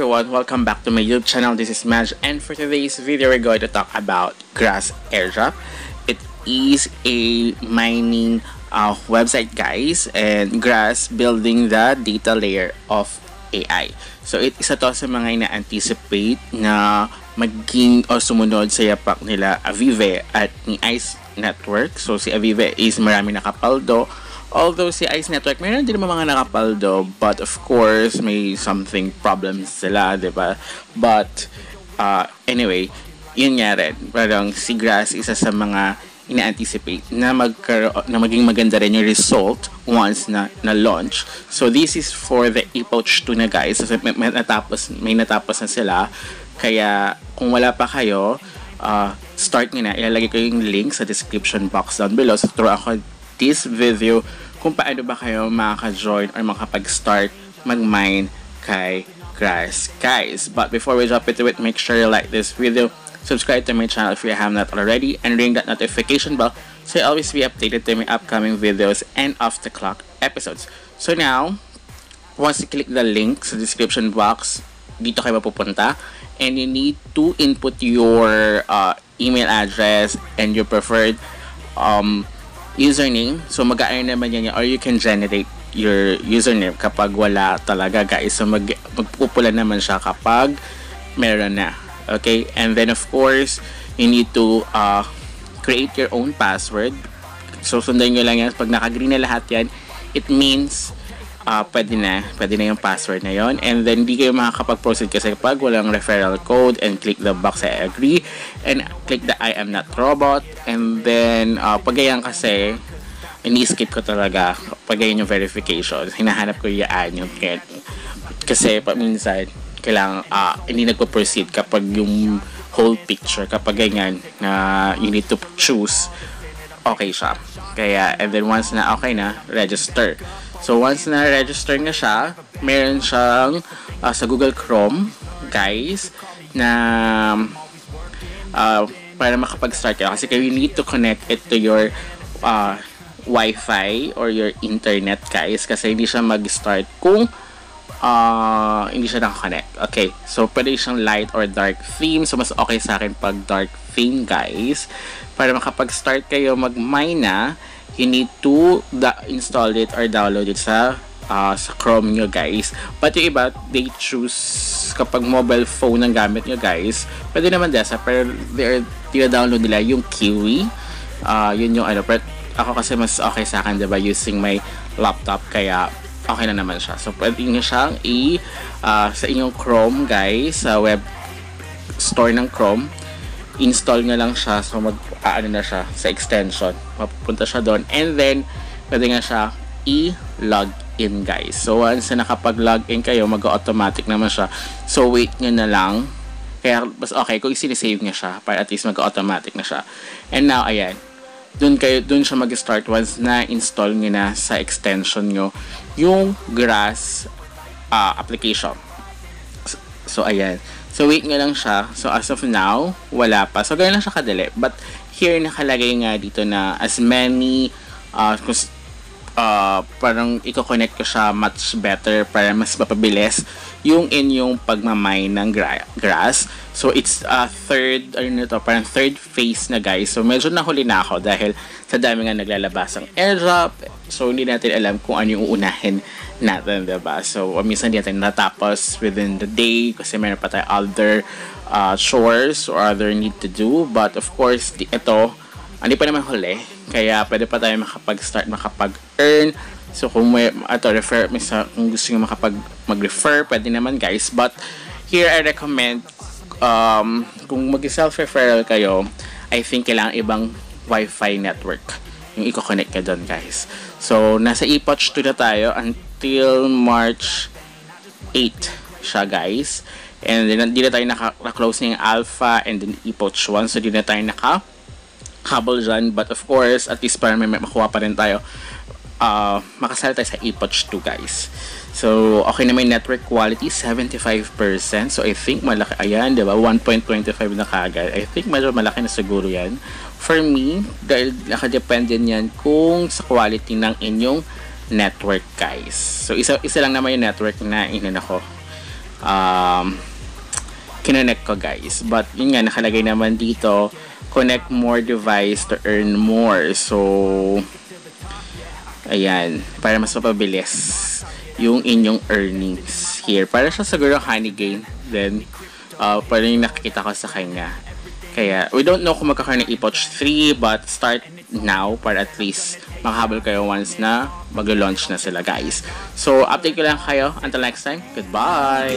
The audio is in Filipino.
everyone, welcome back to my YouTube channel. This is Maj, and for today's video we're going to talk about Grass Airdrop. It is a mining website, guys, and Grass building the data layer of AI. So isa to sa mga ina-anticipate na maging o sumunod sa yapak nila Avive at ni ICE Network. So si Avive is marami nakapaldo. Although si ICE Network, mayroon din mga nakapaldo, but of course, may something problems sila, diba? But, anyway, yun nga rin. Parang si Grass, isa sa mga ina-anticipate na maging maganda rin yung result once na launch. So, this is for the Epoch 2 na, guys. So, may natapos na sila. Kaya, kung wala pa kayo, start nyo na. Ilalagay ko yung link sa description box down below. So, through ako this video kung paano ba kayo makaka-join or makapag-start mag-mine kay Grass, guys. But before we jump into it, make sure you like this video, subscribe to my channel if you have not already, and ring that notification bell so you always be updated to my upcoming videos and off-the-clock episodes. So now, once you click the link sa description box, dito kayo mapupunta, and you need to input your email address and your preferred username. So mag-a-earn naman yan, or you can generate your username kapag wala talaga, guys. So magpupula naman siya kapag meron na. Okay? And then of course, you need to create your own password. So sundan nyo lang yan. Pag naka-green na lahat yan, it means pwede na yung password na yon. And then di kayo makakapag-proceed kasi pag walang referral code, and click the box I agree and click the I am not robot. And then pag ganyan kasi ini-skip ko talaga pag ganyan yung verification. Hinahanap ko yung kasi minsan kailangan hindi nagpo-proceed kapag yung whole picture, kapag ganyan na you need to choose, okay siya. Kaya and then once na okay na, register. So once na register na siya, meron siyang sa Google Chrome, guys, na para makapag-start kayo. Kasi you need to connect it to your Wi-Fi or your internet, guys. Kasi hindi siya mag-start kung hindi siya nakakonect. Okay, so pwede siyang light or dark theme. So mas okay sa akin pag dark theme, guys. Para makapag-start kayo mag-mine na, you need to install it or download it sa Chrome nyo, guys. But yung iba, they choose kapag mobile phone ang gamit nyo, guys. Pwede naman desktop, pero download nila yung Kiwi. Yun yung pero ako kasi mas okay sa akin, diba, using my laptop, kaya okay na naman siya. So pwede nyo siyang sa inyong Chrome, guys, sa web store ng Chrome, install nga lang siya. So na siya sa extension, mapupunta siya doon, and then pwede nga siya i-log in, guys. So once na nakapag-log in kayo, mag-automatic naman siya. So wait nyo na lang. Kaya mas okay kung i-save nga siya para at least mag-automatic na siya. And now ayan, dun siya mag-start once na install nyo na sa extension nyo yung Grass application. So ayan, so wait nga lang siya. So as of now, wala pa. So ganyan lang siya kadali. But here nakalagay nga dito na as many parang i-connect ko siya much better para mas mapabilis yung inyong pagmamine ng Grass. So it's parang third phase na, guys. So medyo nahuli na ako dahil sa dami nga naglalabas ang airdrop. So hindi natin alam kung ano yung uunahin natin, diba? So minsan hindi natin natapos within the day kasi meron pa tayo other chores or other need to do. But of course, ito hindi pa naman huli, kaya pwede pa tayo makapag-start, makapag-earn. So kung kung gusto nyo mag-refer, pwede naman, guys. But here I recommend kung mag-self-referral kayo, I think kailangan ibang Wi-Fi network yung i-connect ka doon, guys. So nasa Epoch 2 na tayo until March 8 siya, guys. And then di na tayo naka-close na yung Alpha and then Epoch 1. So di na tayo habol dyan, but of course at least para may makuha pa rin tayo, makasali tayo sa Epoch 2, guys. So okay na, may network quality 75%. So I think malaki, ayan, diba, 1.25 na kagad. I think medyo malaki na siguro yan for me, dahil nakadepende yan kung sa quality ng inyong network, guys. So isa lang naman yung network na inano ko kinonect ko guys. But yun nga, nakalagay naman dito, connect more device to earn more. So, ayan, para mas mapabilis yung inyong earnings here. Para siya siguro honey gain. Then, para yung nakikita ko sa kanya. Kaya, we don't know kung magkakaroon ng ePouch 3, but start now para at least makahabol kayo once na mag-launch na sila, guys. So, update ko lang kayo. Until next time, goodbye!